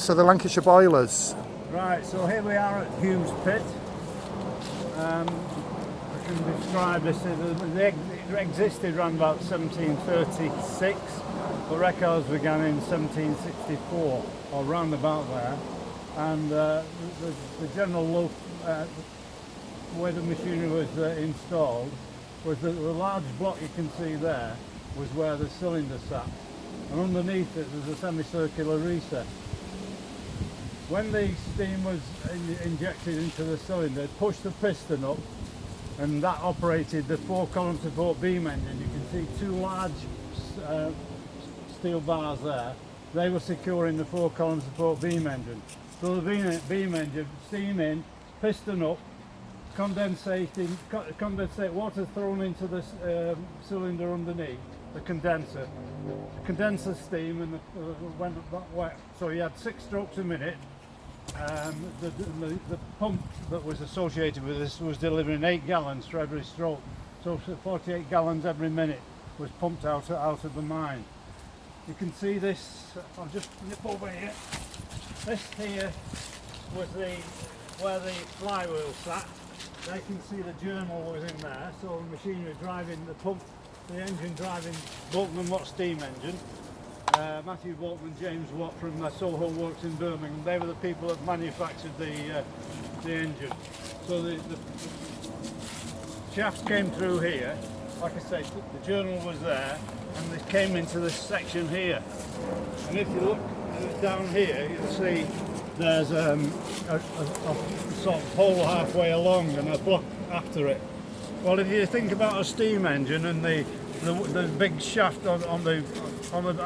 So the Lancashire boilers. Right, so here we are at Hulmes Pit. I can describe this. It existed around about 1736, but records began in 1764, or round about there. And the general way the machinery was installed was that the large block you can see there was where the cylinder sat, and underneath it there's a semicircular recess. When the steam was injected into the cylinder, it pushed the piston up, and that operated the 4-column support beam engine. You can see two large steel bars there. They were securing the 4-column support beam engine. So the beam engine, steam in, piston up, condensate, water thrown into the cylinder underneath, the condenser steam, and went that way. So you had 6 strokes a minute. The pump that was associated with this was delivering 8 gallons for every stroke. So 48 gallons every minute was pumped out of the mine. You can see this, I'll just nip over here. This here was where the flywheel sat. They can see the journal was in there, so the machinery driving the pump, the engine driving Bolton and Watt steam engine. Matthew Bolton and James Watt from Soho Works in Birmingham, they were the people that manufactured the engine. So the shafts came through here, like I say, the journal was there, and they came into this section here. And if you look down here, you'll see there's a sort of hole halfway along and a block after it. Well, if you think about a steam engine and the big shaft on the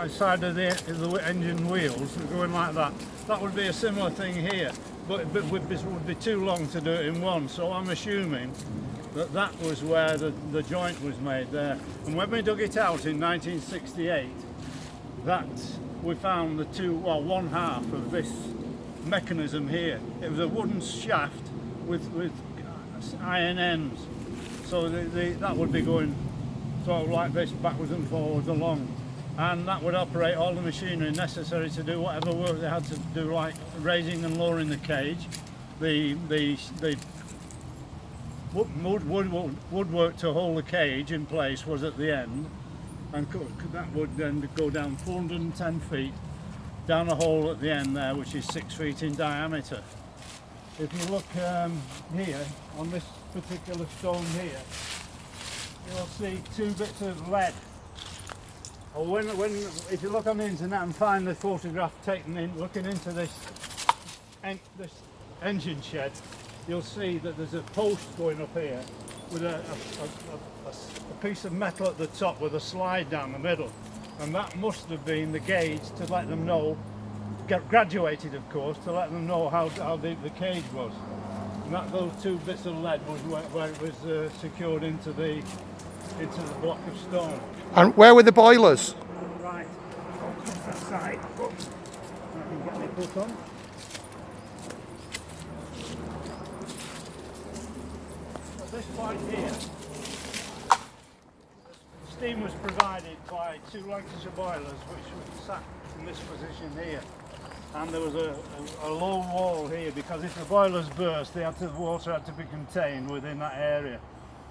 side of the engine wheels going like that, that would be a similar thing here, but it would be too long to do it in one. So I'm assuming that was where the joint was made there. And when we dug it out in 1968, that we found one half of this mechanism here. It was a wooden shaft with iron ends, so that would be going sort of like this, backwards and forwards along, and that would operate all the machinery necessary to do whatever work they had to do, like raising and lowering the cage. The woodwork to hold the cage in place was at the end, and that would then go down 410 feet down a hole at the end there, which is 6 feet in diameter. If you look here on this particular stone here, you'll see 2 bits of lead. Or if you look on the internet and find the photograph taken in looking into this engine shed, you'll see that there's a post going up here with a piece of metal at the top with a slide down the middle, and that must have been the gauge to let them know, graduated of course, to let them know how deep the cage was. And those 2 bits of lead was where it was secured into the block of stone. And where were the boilers? Right, across that side. Oops. I can get my foot on. At this point here, steam was provided by 2 Lancashire boilers, which sat in this position here. And there was a low wall here, because if the boilers burst, the water had to be contained within that area.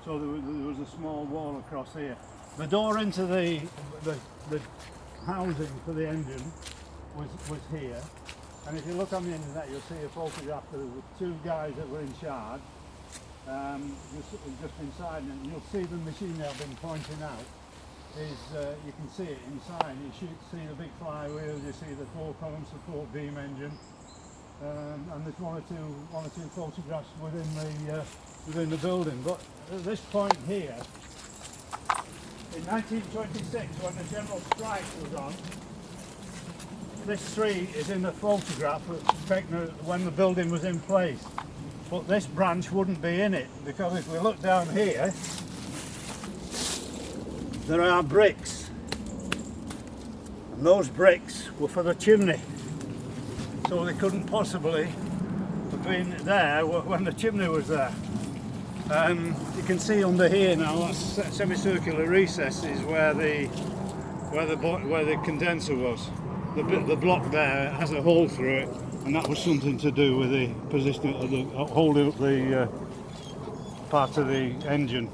So there was a small wall across here. The door into the housing for the engine was here. And if you look on the internet, you'll see a photograph of the 2 guys that were in charge, just inside, and you'll see the machinery I've been pointing out. You can see it inside. You should see the big flywheel, you see the 4-column support beam engine, and there's one or two photographs within the building. But at this point here, in 1926, when the general strike was on, this tree is in the photograph taken when the building was in place. But this branch wouldn't be in it, because if we look down here, there are bricks, and those bricks were for the chimney, so they couldn't possibly have been there when the chimney was there. You can see under here now, that semicircular recess is where the where the condenser was. The block there has a hole through it, and that was something to do with the position of the holding up the part of the engine.